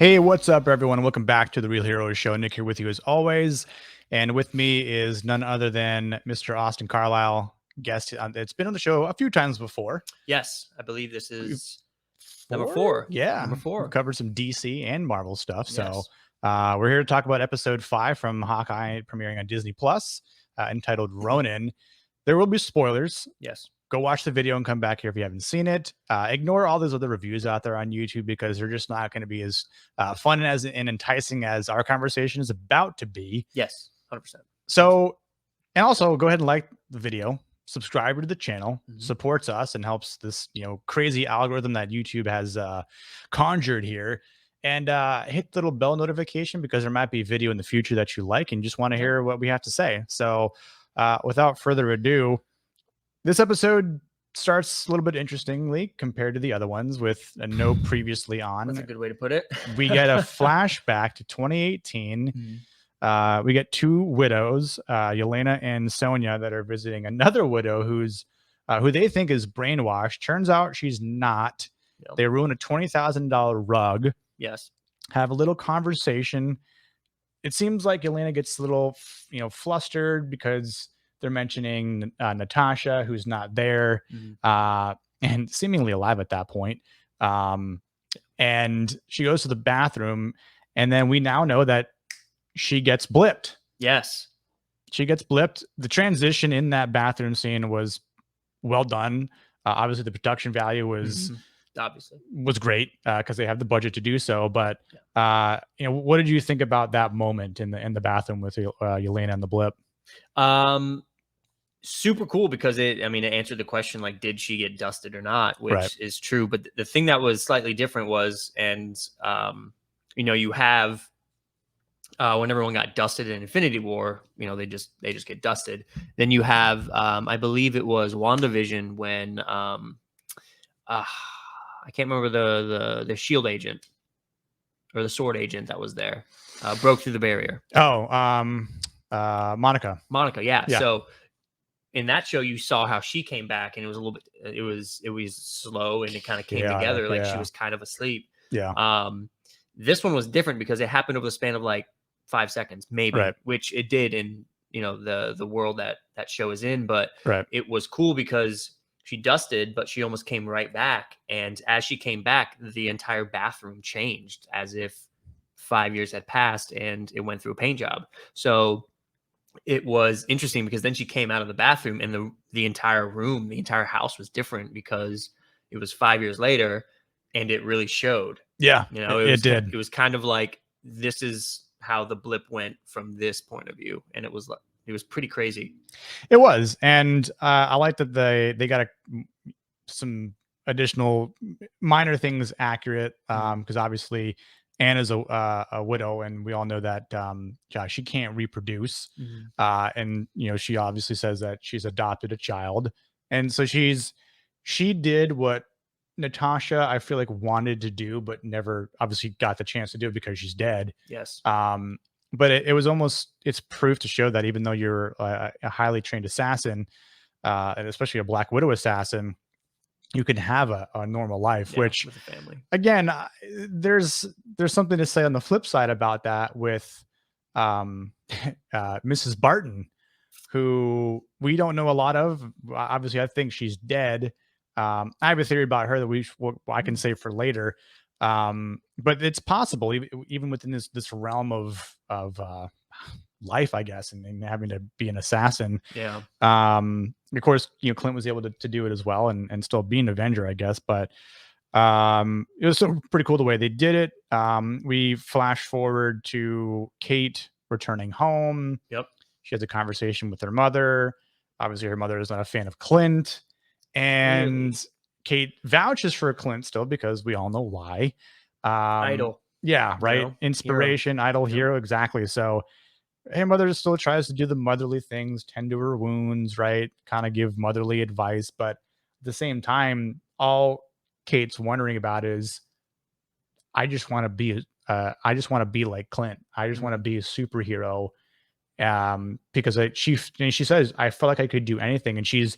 Hey, what's up, everyone? Welcome back to the Real Heroes Show. Nick here with you as always. And with me is none other than Mr. Austin Carlisle, guest. It's been on the show a few times before. Yes, I believe this is number Four? four. Yeah. Number four. We've covered some DC and Marvel stuff. Yes. So we're here to talk about episode 5 from Hawkeye premiering on Disney Plus, entitled Ronin. There will be spoilers. Yes. Go watch the video and come back here if you haven't seen it. Ignore all those other reviews out there on YouTube because they're just not going to be as fun and enticing as our conversation is about to be. Yes, 100%. So, and also go ahead and like the video, subscribe to the channel, supports us and helps this, crazy algorithm that YouTube has conjured here. And hit the little bell notification because there might be a video in the future that you like and just want to hear what we have to say. So, without further ado, this episode starts a little bit interestingly compared to the other ones with a no previously on. That's a good way to put it. We get a flashback to 2018. We get two widows, Yelena and Sonia, that are visiting another widow who they think is brainwashed. Turns out she's not. Yep. They ruin a $20,000 rug. Yes. Have a little conversation. It seems like Yelena gets a little, flustered because they're mentioning Natasha, who's not there, and seemingly alive at that point. And she goes to the bathroom, and then we now know that she gets blipped. Yes. She gets blipped. The transition in that bathroom scene was well done. Obviously, the production value was great because they have the budget to do so. But what did you think about that moment in the bathroom with Yelena and the blip? Super cool because it answered the question, like, did she get dusted or not, which is true. But the thing that was slightly different was, you have when everyone got dusted in Infinity War, they just get dusted. Then you have, I believe it was WandaVision when I can't remember the shield agent or the sword agent that was there broke through the barrier. Monica, yeah. So in that show, you saw how she came back, and it was a little bit, it was slow, and it kind of came together like she was kind of asleep. Yeah. This one was different because it happened over the span of like 5 seconds, maybe, which it did in the world that show is in. But it was cool because she dusted, but she almost came right back, and as she came back, the entire bathroom changed as if 5 years had passed, and it went through a paint job. So it was interesting because then she came out of the bathroom, and the entire room, the entire house was different because it was 5 years later, and it really showed. Yeah, it did. It was kind of like, this is how the blip went from this point of view, and it was pretty crazy. It was, and I like that they got some additional minor things accurate because obviously Anna's a widow, and we all know that she can't reproduce. And she obviously says that she's adopted a child, and so she did what Natasha, I feel like, wanted to do, but never obviously got the chance to do it because she's dead. Yes. But it was it's proof to show that even though you're a highly trained assassin, and especially a Black Widow assassin, you can have a normal life, which with a family. Again, there's something to say on the flip side about that with Mrs. Barton, who we don't know a lot of. Obviously, I think she's dead. I have a theory about her that I can save for later. But it's possible, even within this realm of life, I guess, and having to be an assassin. Yeah. Of course, Clint was able to do it as well, and still be an Avenger, I guess. But it was pretty cool the way they did it. We flash forward to Kate returning home. Yep. She has a conversation with her mother. Obviously, her mother is not a fan of Clint, and Kate vouches for Clint still because we all know why. Idol. Yeah, right. Inspiration, hero. Idol, hero, exactly. So her mother still tries to do the motherly things, tend to her wounds, right? Kind of give motherly advice, but at the same time, all Kate's wondering about is, I just want to be like Clint. I just want to be a superhero. Because she says, I felt like I could do anything, and she's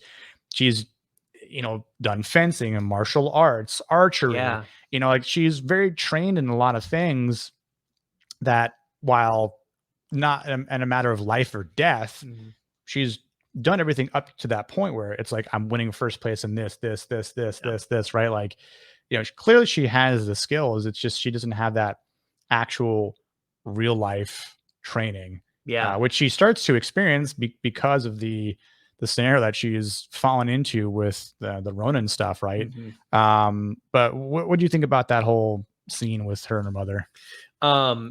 done fencing and martial arts, archery, like she's very trained in a lot of things that, while not in a matter of life or death, she's done everything up to that point where it's like, I'm winning first place in this, right? Like, clearly she has the skills. It's just she doesn't have that actual real life training, which she starts to experience because of the scenario that she's fallen into with the Ronin stuff, right? But what do you think about that whole scene with her and her mother?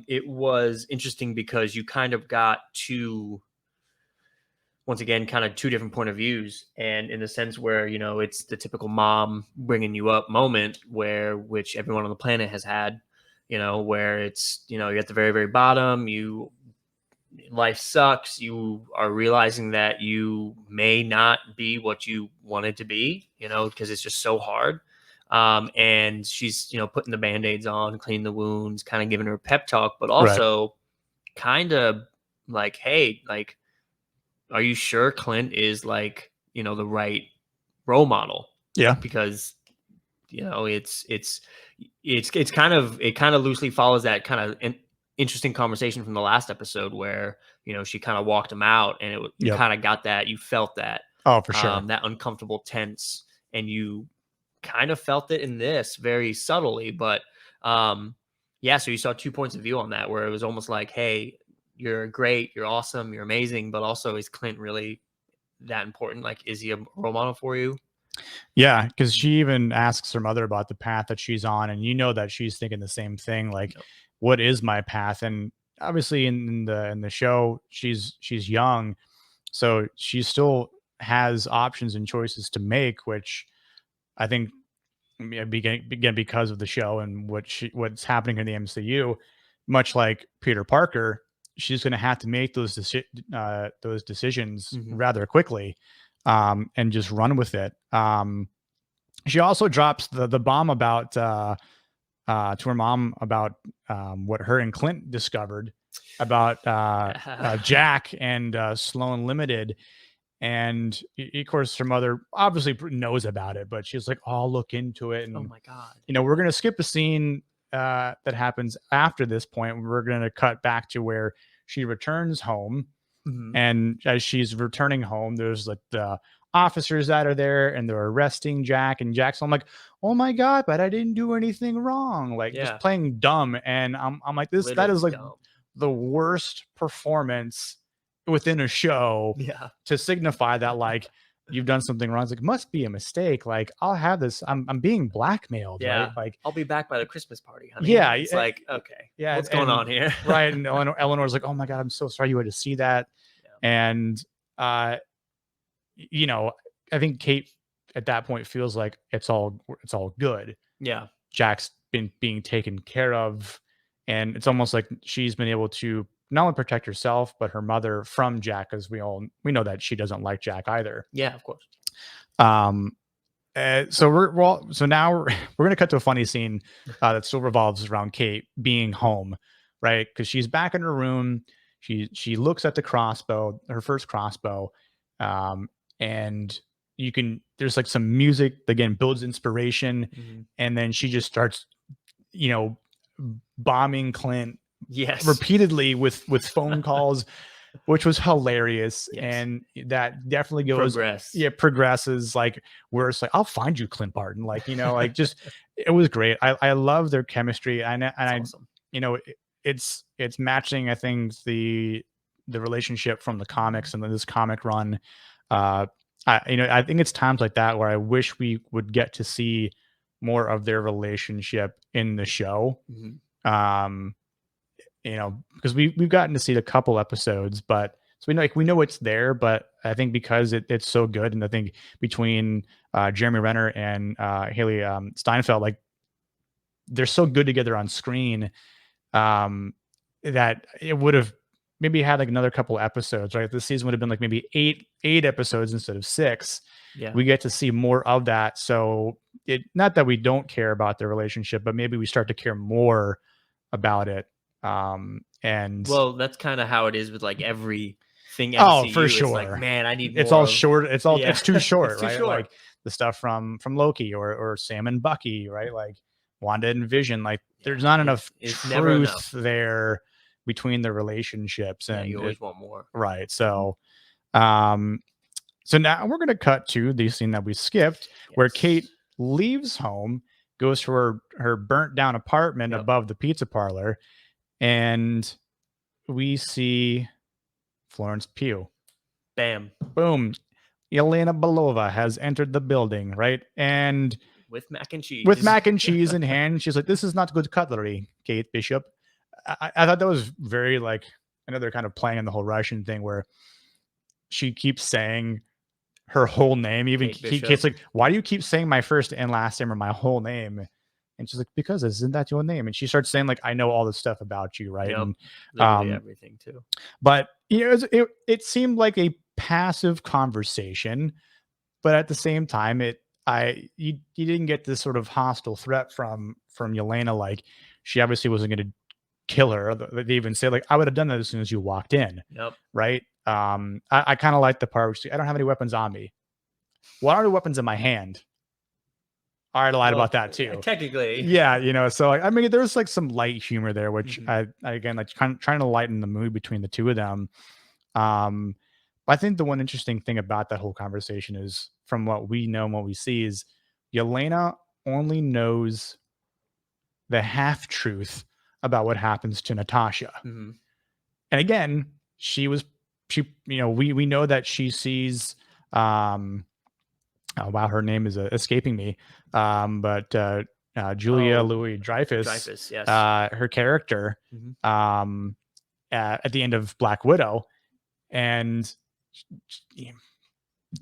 It was interesting because you kind of got to, once again, kind of two different point of views, and in the sense where, it's the typical mom bringing you up moment which everyone on the planet has had, where it's, you're at the very, very bottom, life sucks, you are realizing that you may not be what you wanted to be, because it's just so hard. And she's, putting the band-aids on, cleaning the wounds, kind of giving her a pep talk, but also kind of like, hey, like, are you sure Clint is like, the right role model? Yeah. Because, it kind of loosely follows that kind of an interesting conversation from the last episode where, she kind of walked him out, and you kind of got that, you felt that, oh, for sure, that uncomfortable tense, and you kind of felt it in this very subtly, but yeah, so you saw 2 points of view on that, where it was almost like, hey, you're great, you're awesome, you're amazing, but also, is Clint really that important? Like, is he a role model for you? Yeah, because she even asks her mother about the path that she's on, and that she's thinking the same thing, like, what is my path? And obviously in the show, she's young, so she still has options and choices to make, which I think, again, because of the show and what's happening in the MCU, much like Peter Parker, she's going to have to make those decisions rather quickly, and just run with it. She also drops the bomb about to her mom about what her and Clint discovered about Jack and Sloan Limited. And of course, her mother obviously knows about it, but she's like, "Oh, I'll look into it." And oh my god, we're gonna skip a scene that happens after this point. We're gonna cut back to where she returns home, and as she's returning home, there's like the officers that are there, and they're arresting Jack. And Jack's, I'm like, "Oh my god, but I didn't do anything wrong," like just playing dumb. And I'm like, that literally is like dumb. the worst performance within a show to signify that, like, you've done something wrong. It's like, must be a mistake. Like, I'll have this. I'm being blackmailed, right? Like, I'll be back by the Christmas party, honey. Yeah, it's like, okay, yeah, what's going on here? Right. And Eleanor's like, "Oh my god, I'm so sorry you had to see that." And uh, I think Kate at that point feels like it's all good. Yeah. Jack's been being taken care of, and it's almost like she's been able to not only protect herself but her mother from Jack, because we know that she doesn't like Jack either. Yeah, of course. So now we're gonna cut to a funny scene that still revolves around Kate being home, right? Because she's back in her room. She looks at the crossbow, her first crossbow, and there's like some music that, again, builds inspiration, and then she just starts, bombing Clint repeatedly with phone calls, which was hilarious. And that definitely progresses, like, where it's like, "I'll find you, Clint Barton," like, like, just, it was great. I love their chemistry, and Awesome. It's matching, I think, the relationship from the comics and then this comic run. I think it's times like that where I wish we would get to see more of their relationship in the show. Because we've gotten to see a couple episodes, but so we know it's there, but I think because it's so good, and I think between Jeremy Renner and Haley Steinfeld, like, they're so good together on screen, that it would have maybe had like another couple episodes, right? This season would have been like maybe eight episodes instead of 6. We get to see more of that. So not that we don't care about their relationship, but maybe we start to care more about it. And well, that's kind of how it is with like everything MCU. Oh, for sure. It's like, man, I need it's more all short. It's too short, it's too right? short. Like the stuff from Loki or Sam and Bucky, right? Like, Wanda and Vision. Like, there's not enough it's truth never enough there between the relationships, and you always want more. Right. So, so now we're gonna cut to the scene that we skipped, where Kate leaves home, goes to her burnt down apartment above the pizza parlor, and we see Florence Pugh. Bam. Boom. Yelena Belova has entered the building, right? And with mac and cheese. With mac and cheese in hand. She's like, "This is not good cutlery, Kate Bishop." I thought that was very, like, another kind of playing on the whole Russian thing, where she keeps saying her whole name. Even Kate's like, "Why do you keep saying my first and last name or my whole name?" And she's like, "Because isn't that your name?" And she starts saying, like, "I know all this stuff about you," right? And literally everything too. But it seemed like a passive conversation, but at the same time, you didn't get this sort of hostile threat from Yelena. Like, she obviously wasn't going to kill her. They even say, like, "I would have done that as soon as you walked in." Right. I kind of like the part where I don't have any weapons on me. What are the weapons in my hand? I already lied about that too. Technically. Yeah. So, I mean, there's like some light humor there, which I again, like, kind of trying to lighten the mood between the two of them. I think the one interesting thing about that whole conversation is, from what we know and what we see, is Yelena only knows the half truth about what happens to Natasha. And again, we know that she sees, oh wow, her name is escaping me. But Julia Louis-Dreyfus, yes. Her character, at the end of Black Widow, and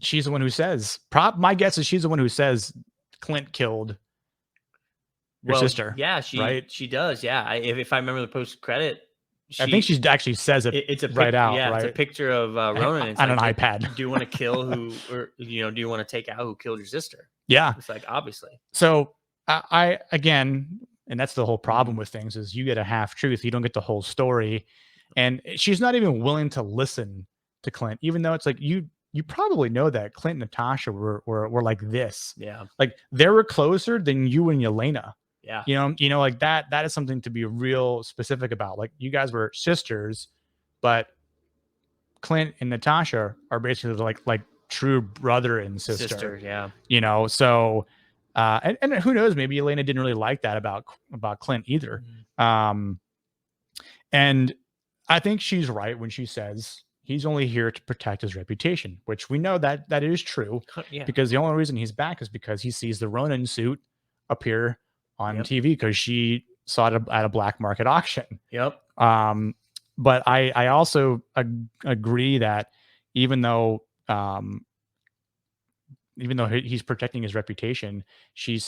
she's the one who says, my guess is she's the one who says Clint killed your sister. Yeah, she does. Yeah. If I remember the post credit, I think she actually says it's a right out. Yeah, right? It's a picture of Ronin. It's on an iPad. Do you want to kill do you want to take out who killed your sister? Yeah. It's like, obviously. So I again, and that's the whole problem with things, is you get a half truth. You don't get the whole story. And she's not even willing to listen to Clint, even though it's like, you probably know that Clint and Natasha were like this. Yeah. Like, they were closer than you and Yelena. Yeah. Like that is something to be real specific about. Like, you guys were sisters, but Clint and Natasha are basically like true brother and sister. Yeah. So and who knows, maybe Yelena didn't really like that about Clint either. And I think she's right when she says he's only here to protect his reputation, which we know that is true. Because the only reason he's back is because he sees the Ronin suit appear on TV, because she saw it at a black market auction. But I also agree that even though he's protecting his reputation, she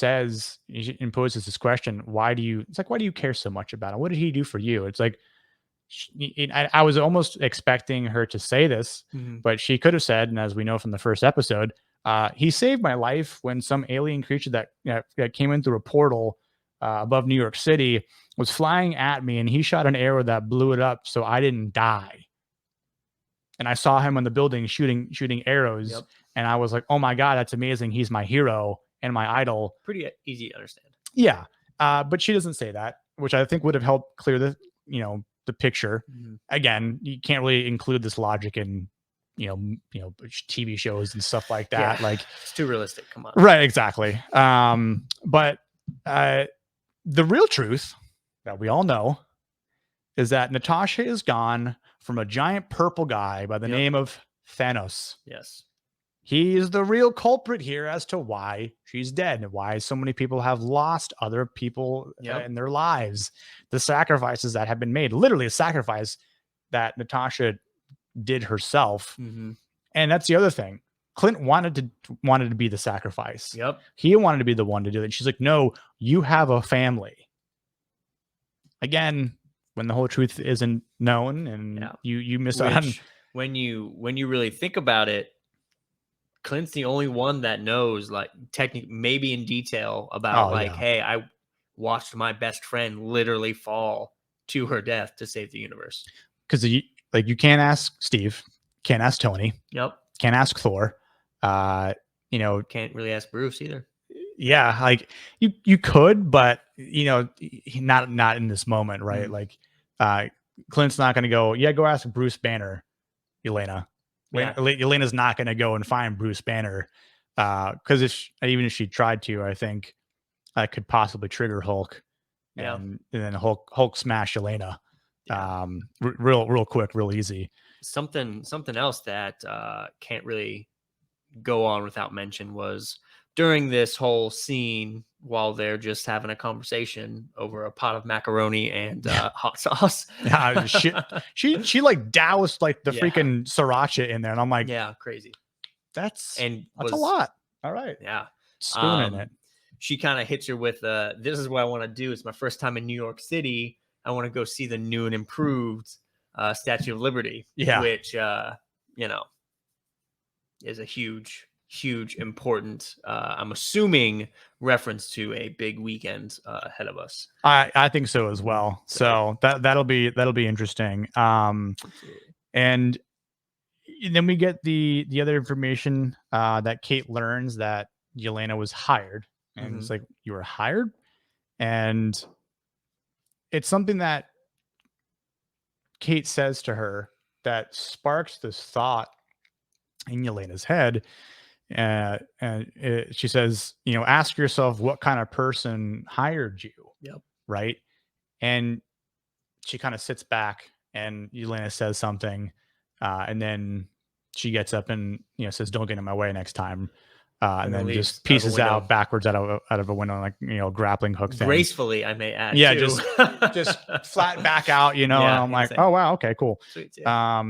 imposes this question: why do you care so much about him? What did he do for you? It's like, I was almost expecting her to say this, but she could have said, and as we know from the first episode, he saved my life when some alien creature that came in through a portal above New York City was flying at me, and he shot an arrow that blew it up so I didn't die. And I saw him on the building shooting arrows, and I was like, "Oh my God, that's amazing. He's my hero and my idol." Pretty easy to understand. Yeah. But she doesn't say that, which I think would have helped clear the picture. Again, you can't really include this logic in TV shows and stuff like that. Like, it's too realistic. Come on. Right, exactly. But the real truth that we all know is that Natasha is gone from a giant purple guy by the name of Thanos. Yes. He is the real culprit here as to why she's dead and why so many people have lost other people in their lives. The sacrifices that have been made, literally a sacrifice that Natasha did herself. And that's the other thing. Clint wanted to be the sacrifice. He wanted to be the one to do it. She's like, "No, you have a family." Again, when the whole truth isn't known, and you miss out on. When you really think about it, Clint's the only one that knows, like, technically, maybe in detail, about hey, I watched my best friend literally fall to her death to save the universe. Because you can't ask Steve, can't ask Tony, can't ask Thor, can't really ask Bruce either. Yeah, like you could, but not in this moment, right? Like, Clint's not going to go. Yeah, go ask Bruce Banner, Elena. Yeah. Elena's not going to go and find Bruce Banner, because even if she tried to, I think that could possibly trigger Hulk, Yeah. and then Hulk smash Elena, Yeah. real quick, real easy. Something else that can't really go on without mention was during this whole scene while they're just having a conversation over a pot of macaroni and hot sauce. Yeah, she like doused like the Yeah. freaking sriracha in there, and I'm like, Yeah, crazy. that's And a lot. All right, yeah, spoon in it. she kind of hits her with this is what I want to do. It's my first time in New York City. I want to go see the new and improved Statue of Liberty. Yeah. Which is a huge important I'm assuming reference to a big weekend ahead of us. I think so as well. So that'll be interesting. Absolutely. And then we get the other information that Kate learns that Yelena was hired, and it's like, you were hired, and it's something that Kate says to her that sparks this thought in Yelena's head. She says, ask yourself what kind of person hired you. Yep. Right. And she kind of sits back, and Yelena says something. And then she gets up and, says, don't get in my way next time. And then just pieces out backwards out of a window, like, grappling hook thing. Gracefully, I may add. Yeah. Too. just flat back out, and I'm like, oh, wow. Okay, cool. Sweet, yeah.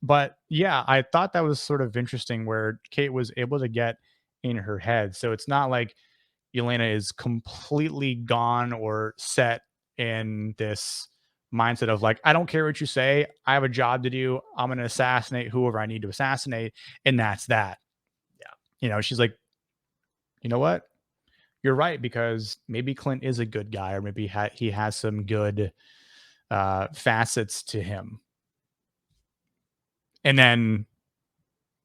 But yeah, I thought that was sort of interesting where Kate was able to get in her head. So it's not like Yelena is completely gone or set in this mindset of like, I don't care what you say. I have a job to do. I'm going to assassinate whoever I need to assassinate. And that's that. Yeah. She's like, you know what? You're right, because maybe Clint is a good guy, or maybe he has some good facets to him. And then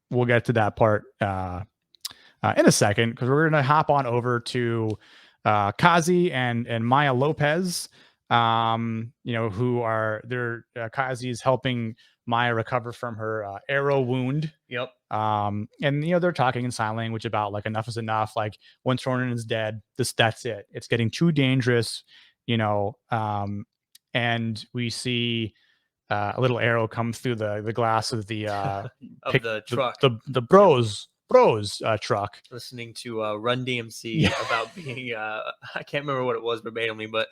we'll get to that part in a second, because we're going to hop on over to Kazi and Maya Lopez, who are Kazi's helping Maya recover from her arrow wound. Yep. And they're talking in sign language about like, enough is enough. Like, once Ronin is dead, that's it. It's getting too dangerous, and we see a little arrow come through the glass of the the truck, the bros truck. Listening to Run DMC about being I can't remember what it was verbatimly, but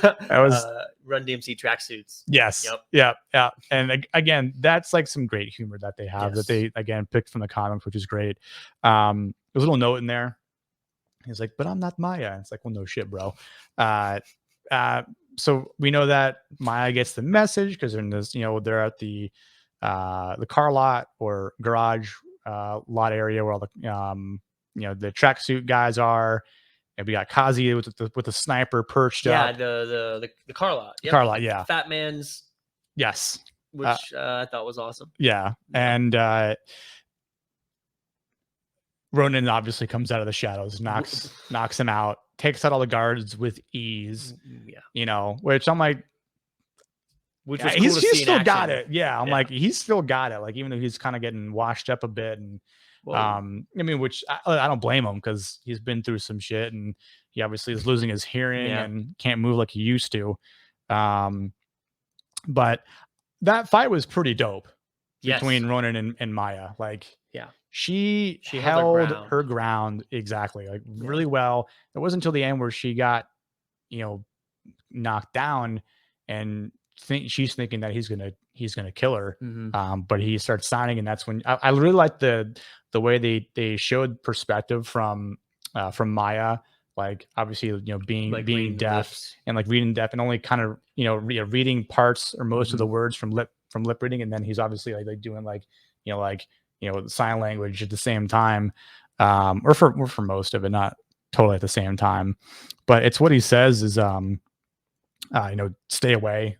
that was Run DMC tracksuits. Yes. Yep. Yeah. And again, that's like some great humor that they have, that they again picked from the comics, which is great. There's a little note in there. He's like, but I'm not Maya. It's like, well, no shit, bro. So we know that Maya gets the message because they're in this, they're at the car lot or garage lot area where all the the tracksuit guys are, and we got Kazi with the sniper perched up. The car lot. Yep. Car lot, yeah. Fat Man's. Yes. Which I thought was awesome. Yeah. And Ronin obviously comes out of the shadows, knocks him out, takes out all the guards with ease. Yeah. Which I'm like, which was cool he's still got it. Yeah. I'm like, he's still got it. Like, even though he's kind of getting washed up a bit, and which I don't blame him, because he's been through some shit, and he obviously is losing his hearing and can't move like he used to. But that fight was pretty dope between Ronin and Maya. Like, she held her ground exactly, like really well. It wasn't until the end where she got, knocked down, and she's thinking that he's gonna kill her. But he starts signing, and that's when I really like the way they showed perspective from Maya. Like, obviously, being deaf and like reading deaf, and only kind of reading parts or most of the words from lip reading, and then he's obviously like doing sign language at the same time, or for most of it, not totally at the same time. But it's what he says is stay away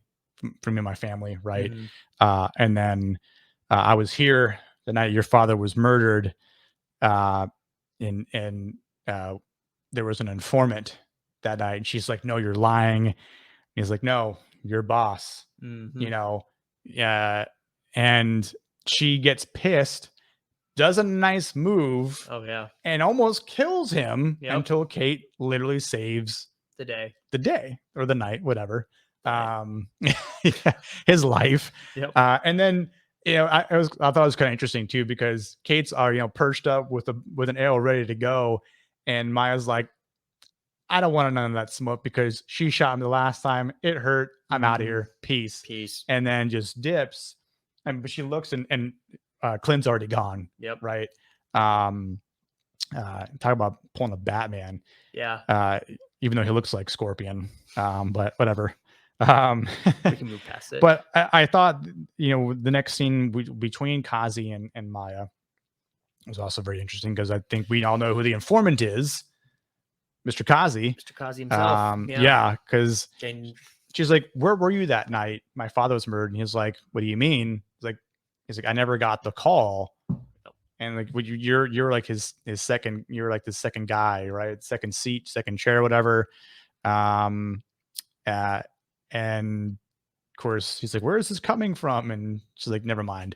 from me and my family, right? And then I was here the night your father was murdered, and there was an informant that night. And she's like, no, you're lying. And he's like, no, your boss, Mm-hmm. you know, yeah. And she gets pissed, does a nice move, Oh yeah. and almost kills him Yep. until Kate literally saves The day or the night, whatever. night. Yeah, his life. Yep. And then, I thought it was kind of interesting too, because Kate's are, perched up with an arrow ready to go. And Maya's like, I don't want none of that smoke because she shot me the last time. It hurt. I'm out of here. Peace. Peace. And then just dips. But she looks and Clint's already gone. Yep. Right. Talk about pulling a Batman. Yeah. Even though he looks like Scorpion. But whatever. We can move past it. But I thought, the next scene between Kazi and Maya was also very interesting, because I think we all know who the informant is. Mr. Kazi. Mr. Kazi himself. Yeah, because she's like, where were you that night? My father was murdered. And he's like, what do you mean? He's like, I never got the call. And like, you're like his second, you're like the second guy, right? Second seat, second chair, whatever. And of course he's like, where is this coming from? And she's like, never mind.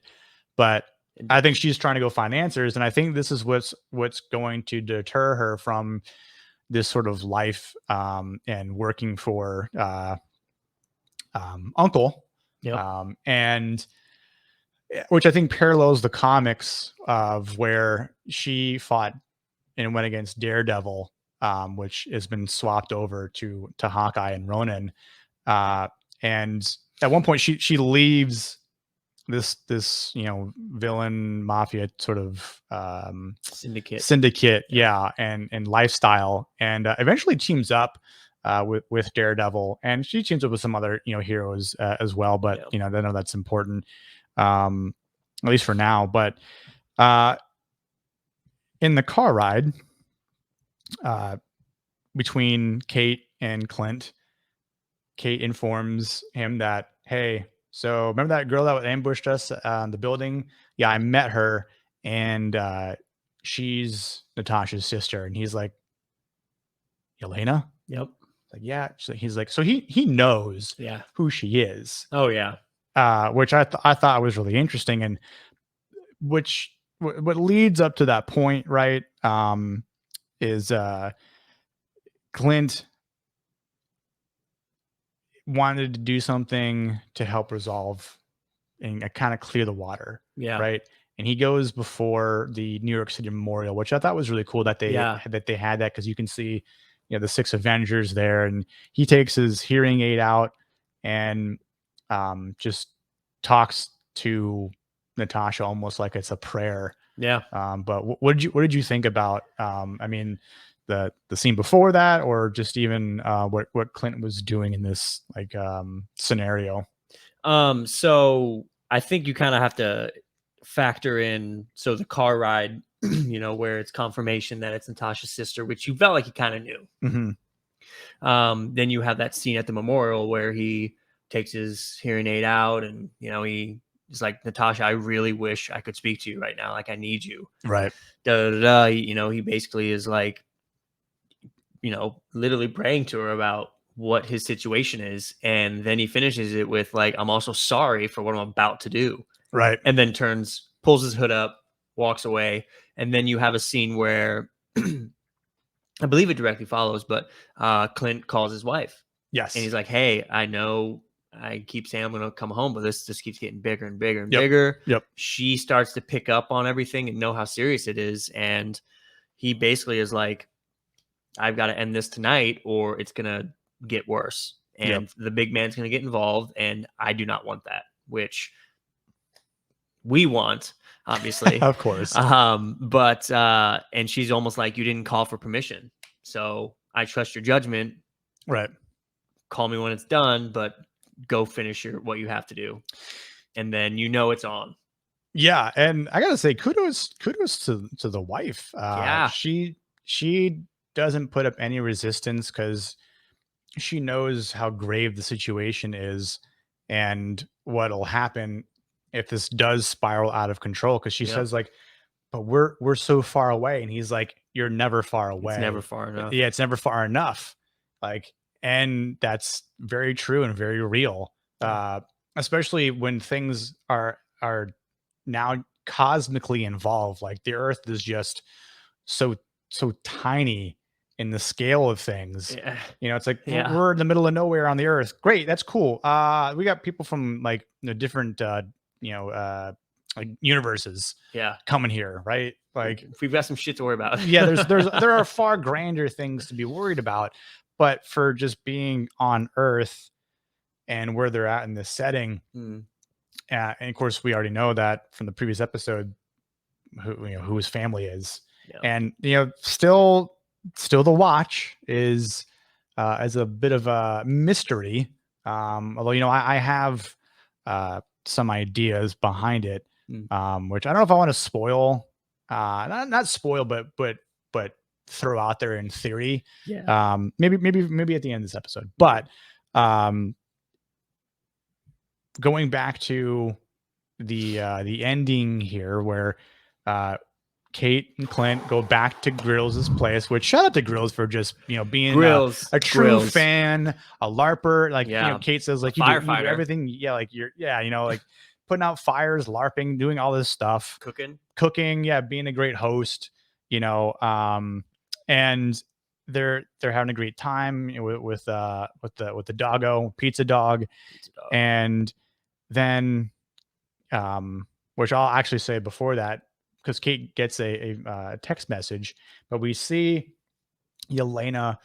But I think she's trying to go find answers. And I think this is what's going to deter her from this sort of life, and working for Uncle. Yep. And which I think parallels the comics of where she fought and went against Daredevil, which has been swapped over to Hawkeye and Ronin. And at one point she leaves this villain mafia sort of syndicate, yeah, and lifestyle, and eventually teams up with Daredevil, and she teams up with some other heroes as well, but I know that's important, at least for now. But in the car ride between Kate and Clint, Kate informs him that, hey, so remember that girl that ambushed us in the building? Yeah, I met her, and she's Natasha's sister. And he's like, Elena? Yep. Like, yeah. He's like, so he knows who she is. Oh yeah. Which I thought was really interesting, and which what leads up to that point, right? Is Clint wanted to do something to help resolve and kind of clear the water. Yeah. Right. And he goes before the New York City Memorial, which I thought was really cool that they had that, because you can see, the 6 Avengers there, and he takes his hearing aid out and just talks to Natasha almost like it's a prayer. Yeah. But what did you think about? I mean, the scene before that, or just even what Clint was doing in this scenario? So I think you kind of have to factor in, so the car ride, where it's confirmation that it's Natasha's sister, which you felt like you kind of knew. Mm-hmm. Then you have that scene at the memorial where he takes his hearing aid out, and he's like, Natasha, I really wish I could speak to you right now. Like, I need you. Right. He basically is like, literally praying to her about what his situation is. And then he finishes it with like, I'm also sorry for what I'm about to do. Right. And then pulls his hood up, walks away. And then you have a scene where I believe it directly follows, but Clint calls his wife. Yes. And he's like, hey, I know I keep saying I'm going to come home, but this just keeps getting bigger and bigger and bigger. Yep. She starts to pick up on everything and know how serious it is. And he basically is like, I've got to end this tonight or it's going to get worse. And the big man's going to get involved. And I do not want that, which we want, obviously. Of course. But and she's almost like, you didn't call for permission. So I trust your judgment. Right. Call me when it's done, but go finish what you have to do. And then it's on. Yeah. And I got to say, kudos to the wife. She doesn't put up any resistance, because she knows how grave the situation is and what'll happen if this does spiral out of control. Because she says, like, but we're so far away. And he's like, you're never far away. It's never far enough. Yeah, it's never far enough. Like, and that's very true and very real. Especially when things are now cosmically involved. Like the Earth is just so tiny in the scale of things. Yeah. You know, it's like we're in the middle of nowhere on the Earth. Great, that's cool. We got people from like different like universes coming here, right? Like we've got some shit to worry about. Yeah, there are far grander things to be worried about, but for just being on Earth and where they're at in this setting, and of course we already know that from the previous episode who his family is, and still the Watch is as a bit of a mystery. Although I have some ideas behind it, which I don't know if I want to spoil. Not spoil, but throw out there in theory. Maybe at the end of this episode. But going back to the ending here, where Kate and Clint go back to Grills' place, which shout out to Grills for just being a true fan, a LARPer. Like Kate says, like you do everything. Yeah, like you're like putting out fires, LARPing, doing all this stuff, cooking. Yeah, being a great host. And they're having a great time with the doggo, pizza dog. And then which I'll actually say before that, because Kate gets a text message, but we see Yelena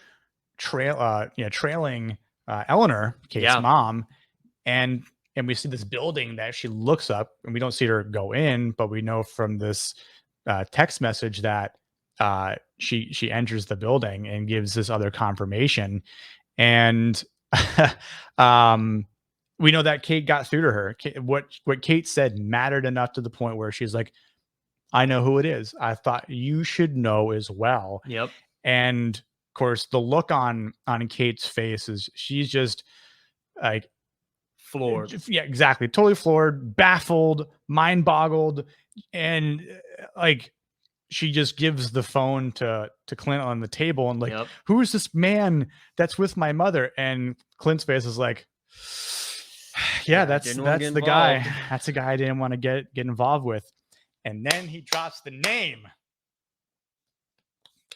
trailing Eleanor, Kate's mom, and we see this building that she looks up, and we don't see her go in, but we know from this text message that she enters the building and gives this other confirmation, and we know that Kate got through to her. What Kate said mattered enough to the point where she's like, I know who it is. I thought you should know as well. Yep. And of course, the look on Kate's face is she's just like floored. Yeah, exactly. Totally floored, baffled, mind boggled. And like, she just gives the phone to Clint on the table and like, who is this man that's with my mother? And Clint's face is like, yeah, that's the guy. That's the guy I didn't want to get involved with. And then he drops the name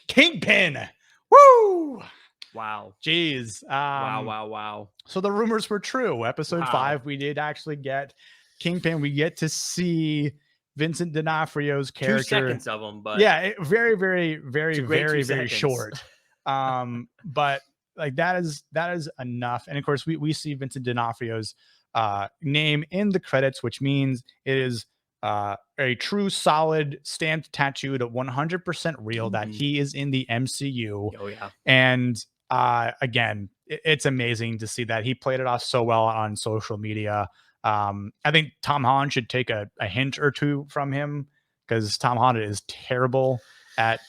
Kingpin. Woo! Wow. Jeez. Wow. So the rumors were true. Episode 5, we did actually get Kingpin. We get to see Vincent D'Onofrio's character. 2 seconds of him, but very, very, very, very, very short. But like that is enough. And of course, we see Vincent D'Onofrio's name in the credits, which means it is a true, solid, stamped, tattooed, 100% real that he is in the MCU. Oh yeah. And again, it's amazing to see that he played it off so well on social media. I think Tom Holland should take a hint or two from him, because Tom Holland is terrible at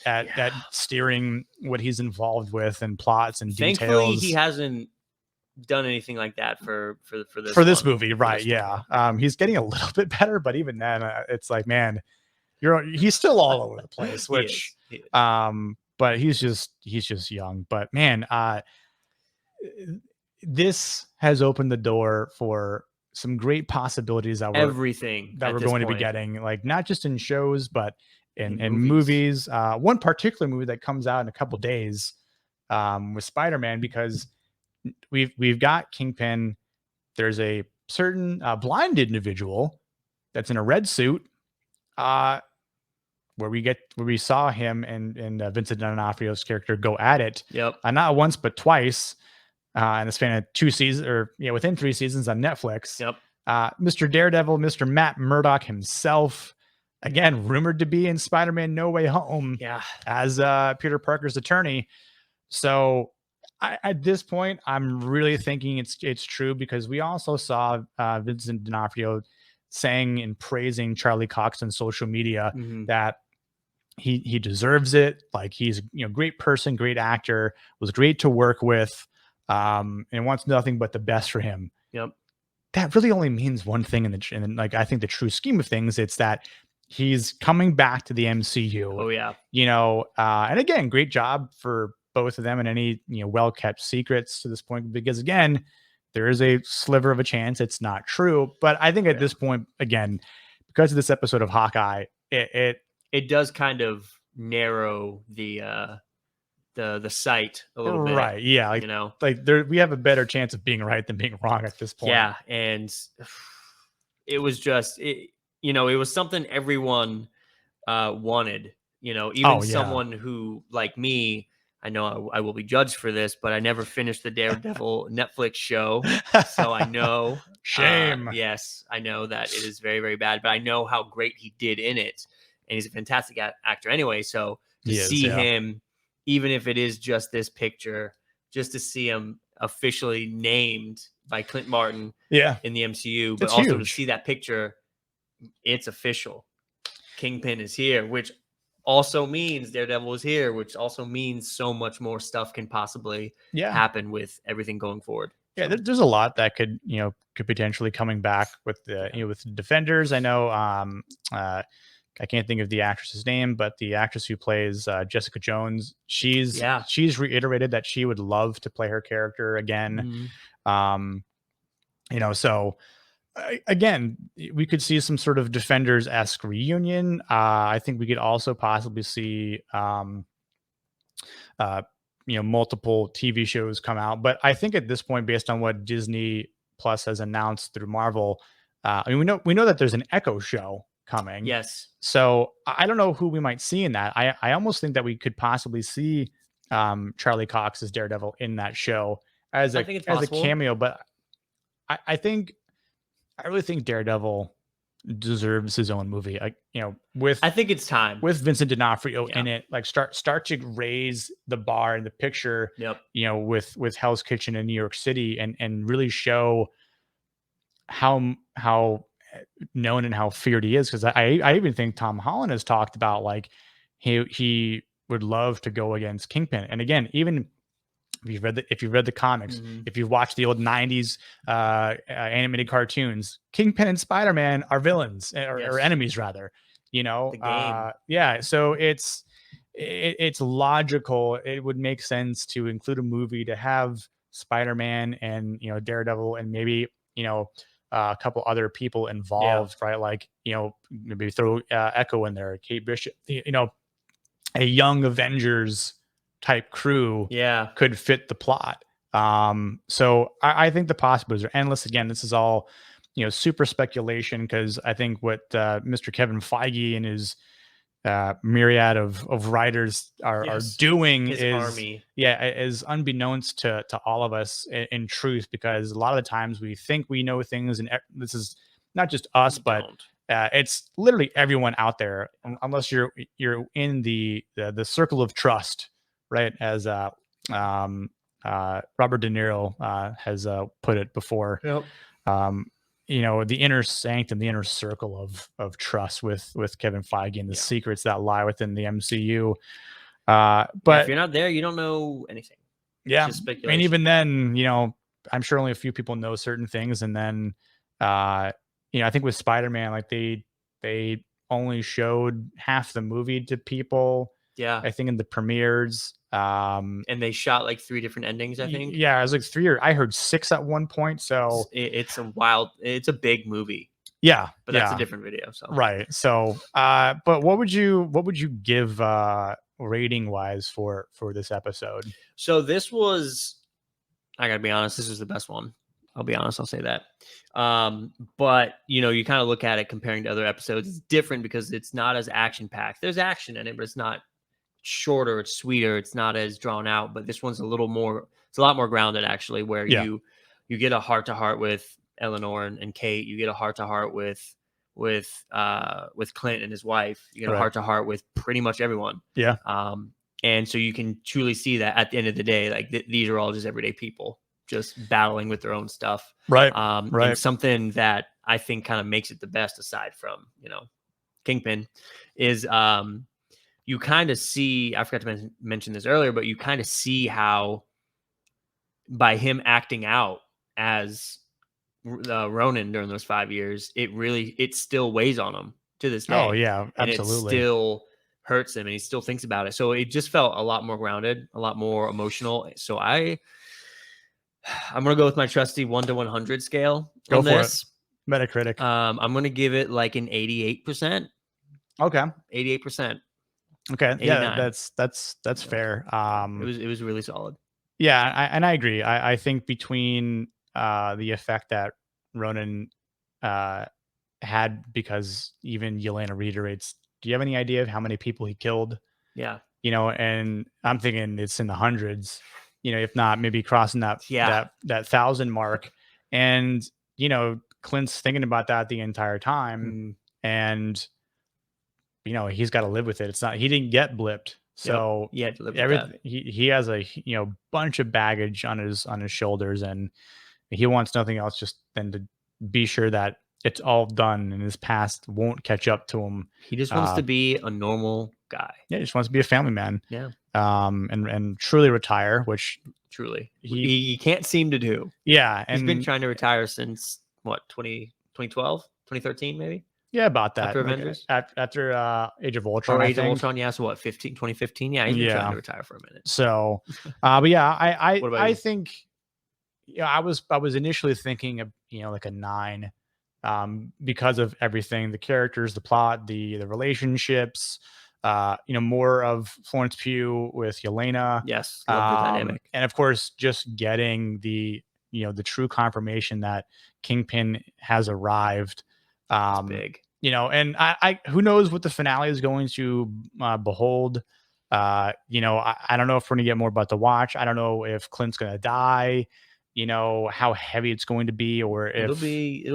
steering what he's involved with and plots and details. Thankfully, he hasn't done anything like that for this movie, right? He's getting a little bit better, but even then, it's like, man, he's still all over the place. Which, he is. But he's just young. But man, this has opened the door for some great possibilities that we're going to be getting, like not just in shows, but in movies. One particular movie that comes out in a couple days with Spider-Man, because we've got Kingpin. There's a certain blind individual that's in a red suit, where we saw him and Vincent D'Onofrio's character go at it. Not once but twice in the span of 2 seasons, or within 3 seasons on Netflix. Mr. Daredevil, Mr. Matt Murdock himself, again rumored to be in Spider-Man No Way Home as Peter Parker's attorney. So at this point, I'm really thinking it's true, because we also saw Vincent D'Onofrio saying and praising Charlie Cox on social media that he deserves it. Like, he's great person, great actor, was great to work with, and wants nothing but the best for him. That really only means one thing in like, I think the true scheme of things, it's that he's coming back to the MCU. Oh yeah. And again, great job for both of them, and any well kept secrets to this point, because again, there is a sliver of a chance it's not true. But I think at this point, again, because of this episode of Hawkeye, it does kind of narrow the sight a little bit, right? Yeah, like there, we have a better chance of being right than being wrong at this point. Yeah, and it was just it was something everyone wanted. Even someone who, like me, I know I will be judged for this, but I never finished the Daredevil Netflix show, so I know. Shame. Yes, I know that it is very, very bad, but I know how great he did in it, and he's a fantastic actor anyway. So to see him, even if it is just this picture, just to see him officially named by Clint Martin in the MCU, but also to see that picture, it's official. Kingpin is here, which also means Daredevil is here, which also means so much more stuff can possibly happen with everything going forward. Yeah, there's a lot that could potentially coming back with the with the Defenders. I know I can't think of the actress's name, but the actress who plays Jessica Jones, she's reiterated that she would love to play her character again. So again, we could see some sort of Defenders-esque reunion. I think we could also possibly see multiple TV shows come out. But I think at this point, based on what Disney Plus has announced through Marvel, we know that there's an Echo show coming. Yes. So I don't know who we might see in that. I almost think that we could possibly see Charlie Cox as Daredevil in that show as a cameo. But I really think Daredevil deserves his own movie. I think it's time with Vincent D'Onofrio in it. Like start to raise the bar in the picture. With Hell's Kitchen in New York City, and really show how known and how feared he is. Because I even think Tom Holland has talked about like he would love to go against Kingpin. And again, even if you've read the comics, if you've watched the old 90s animated cartoons, Kingpin and Spider-Man are villains or enemies rather, The game. So it's logical. It would make sense to include a movie to have Spider-Man and Daredevil and maybe a couple other people involved, right? Like maybe throw Echo in there, Kate Bishop, a young Avengers type crew could fit the plot. So I think the possibilities are endless. Again, this is all super speculation, because I think what Mr. Kevin Feige and his myriad of writers are doing is unbeknownst to all of us in truth, because a lot of the times we think we know things, and this is not just us, but it's literally everyone out there, unless you're in the circle of trust, right? As Robert De Niro has put it before. The inner sanctum, the inner circle of trust with Kevin Feige, and the secrets that lie within the MCU. But if you're not there, you don't know anything. Yeah, and even then, I'm sure only a few people know certain things, and then I think with Spider-Man, like they only showed half the movie to people. I think in the premieres. And they shot like 3 different endings, I think. Yeah, it was like 3, or I heard 6 at one point. So it's a big movie. Yeah, but that's a different video. So right. So, but what would you give rating wise for this episode? So this was, I gotta be honest, this was the best one. I'll be honest, I'll say that. But you kind of look at it comparing to other episodes. It's different because it's not as action packed. There's action in it, but it's not shorter. It's sweeter. It's not as drawn out. But this one's a lot more grounded, actually, where you get a heart to heart with Eleanor and Kate. You get a heart to heart with Clint and his wife. You get a heart to heart with pretty much everyone. And so you can truly see that at the end of the day, like these are all just everyday people just battling with their own stuff. And something that I think kind of makes it the best, aside from, Kingpin, is you kind of see, I forgot to mention this earlier, but you kind of see how by him acting out as Ronin during those 5 years, it still weighs on him. to this day. Oh yeah, and absolutely. it still hurts him, and he still thinks about it. So it just felt a lot more grounded, a lot more emotional. So I'm gonna go with my trusty 1 to 100 scale Go on for it. this. Metacritic. I'm gonna give it like an 88%. Okay. 88%. Okay. Yeah, 89. that's fair. It was really solid. Yeah, I agree. I think between the effect that Ronan uh had, because even Yelena reiterates, do you have any idea of how many people he killed? Yeah. And I'm thinking it's in the hundreds, if not maybe crossing that Yeah. that thousand mark. And Clint's thinking about that the entire time, Mm. and he's got to live with it. It's not, he didn't get blipped, Yep. so You had to live with that. everything, he has a bunch of baggage on his shoulders, and he wants nothing else just than to be sure that it's all done and his past won't catch up to him. He just wants to be a normal guy. Yeah, he just wants to be a family man. Yeah. And truly retire, which Truly. he He can't seem to do. yeah, He's been and trying to retire since what, 2012, 2013 maybe? yeah, about that. After Like, Avengers? after Age of Ultron, Or I Age of think. Ultron, yeah, so what, 2015? Yeah, he's been trying Yeah. to retire for a minute. So, but yeah, What about I you? think, I was initially thinking of like a 9, because of everything, the characters, the plot, the relationships, more of Florence Pugh with Yelena, Yes, love the dynamic. and of course just getting the true confirmation that Kingpin has arrived. It's big. And I who knows what the finale is going to behold. I don't know if we're gonna get more about the Watch. I don't know if Clint's gonna die. How heavy it's going to be, or if It'll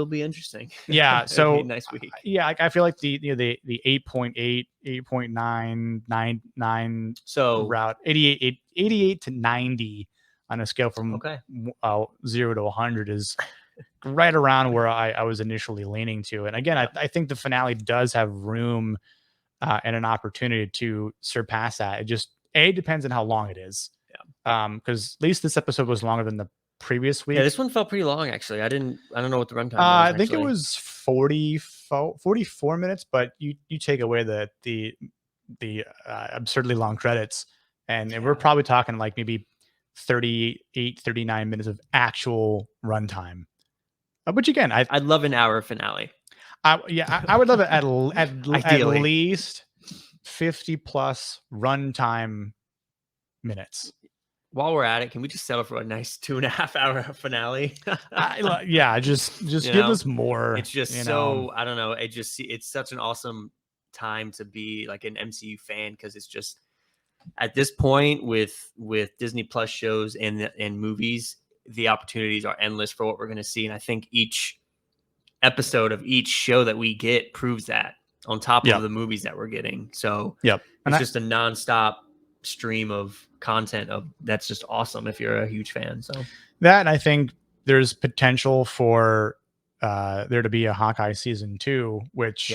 be interesting. yeah. It'll be a So nice week. yeah, I feel like the 8.8, 8.999 So route, 88 to 90 on a scale from okay. 0 to 100 is right around where I was initially leaning to. And again, Yeah. I think the finale does have room and an opportunity to surpass that. It just depends on how long it is. Yeah. Because at least this episode was longer than the previous week. Yeah, this one felt pretty long actually. I don't know what the runtime was. I think it was 44 minutes, but you take away the absurdly long credits, and we're probably talking like maybe 38, 39 minutes of actual runtime. Which again, I'd love an hour finale. I would love it at Ideally. least 50 plus runtime minutes. While we're at it, can we just settle for a nice 2.5 hour finale? Yeah, just give us more. It's just so I don't know. It's such an awesome time to be like an MCU fan, because it's just at this point with Disney Plus shows and movies, the opportunities are endless for what we're going to see, and I think each episode of each show that we get proves that, on top of the movies that we're getting. So it's just a nonstop stream of content that's just awesome if you're a huge fan. So that, and I think there's potential for there to be a Hawkeye season 2, which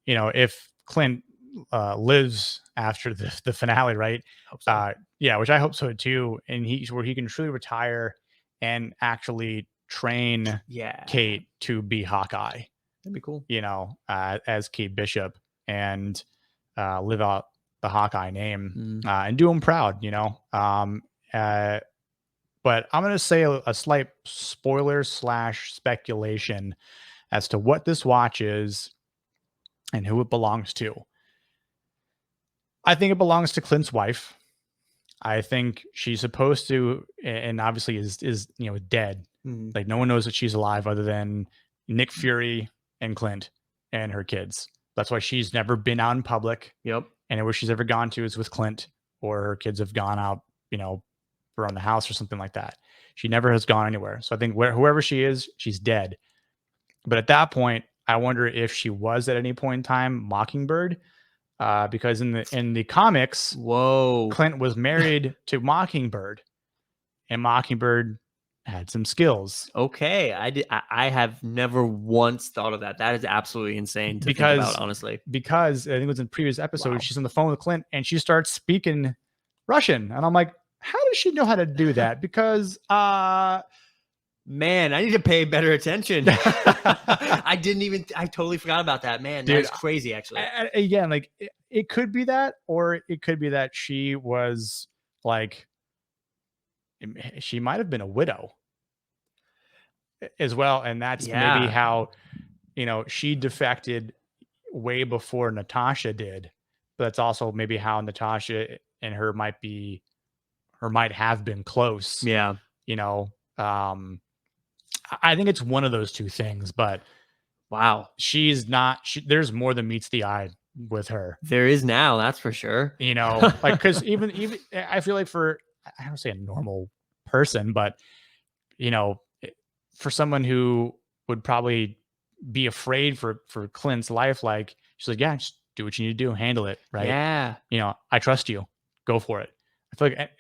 if Clint lives after the finale, right? Hope so. Which I hope so too, and where he can truly retire and actually train Kate to be Hawkeye. That'd be cool. As Kate Bishop, and live out the Hawkeye name and do him proud. But I'm going to say a slight spoiler / speculation as to what this watch is and who it belongs to. I think it belongs to Clint's wife. I think she's supposed to, and obviously is dead. Like, no one knows that she's alive other than Nick Fury and Clint and her kids. That's why she's never been out in public. Yep. And where she's ever gone to is with Clint, or her kids have gone out, around the house or something like that. She never has gone anywhere. So I think whoever she is, she's dead. But at that point, I wonder if she was at any point in time Mockingbird, because in the comics, Clint was married to Mockingbird, and Mockingbird had some skills. Okay, I have never once thought of that. That is absolutely insane to think about, honestly. Because I think it was in previous episodes, she's on the phone with Clint and she starts speaking Russian, and I'm like, how does she know how to do that? Because Man, I need to pay better attention. I totally forgot about that. Man, Dude, that's crazy, actually. Again, like it could be that, or it could be that she was like, she might have been a widow as well. And that's maybe how, she defected way before Natasha did. But that's also maybe how Natasha and her might have been close. Yeah. I think it's one of those two things, but wow, there's more than meets the eye with her. There is now, that's for sure. Like, cause even I feel like I don't say a normal person, but for someone who would probably be afraid for Clint's life, like she's like, yeah, just do what you need to do, handle it. Right. Yeah. I trust you. Go for it. I feel like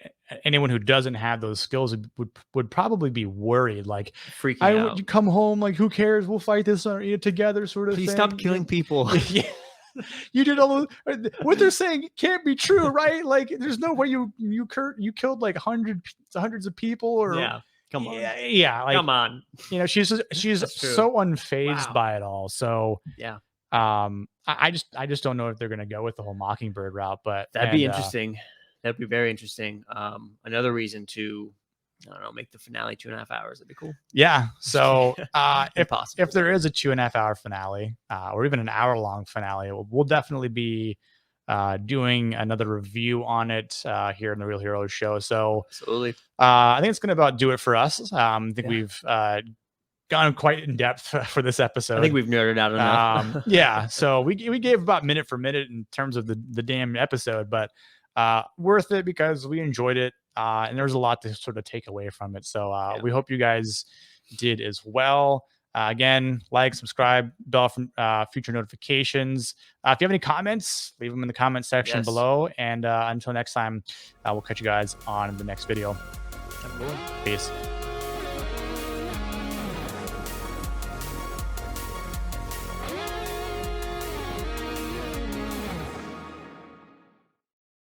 anyone who doesn't have those skills would probably be worried, like freaking out. You come home, like, who cares? We'll fight this together, sort of Please thing. Stop killing people. Yeah. You did all what they're saying can't be true, right? Like, there's no way you killed like hundreds of people, or come on, like, come on. She's so unfazed by it all. So I just don't know if they're gonna go with the whole Mockingbird route, but that'd be interesting. That'd be very interesting. Another reason to, I don't know, make the finale 2.5 hours. That'd be cool. Yeah. So if there is a 2.5 hour finale, or even an hour-long finale, we'll definitely be doing another review on it here in the Real Heroes Show. So absolutely. I think it's going to about do it for us. I think we've gone quite in depth for this episode. I think we've nerded out enough. Yeah. So we gave about minute for minute in terms of the damn episode, but worth it because we enjoyed it. And there's a lot to sort of take away from it. So we hope you guys did as well. Again, like, subscribe, bell for future notifications. If you have any comments, leave them in the comment section below. And until next time, we'll catch you guys on the next video. Peace.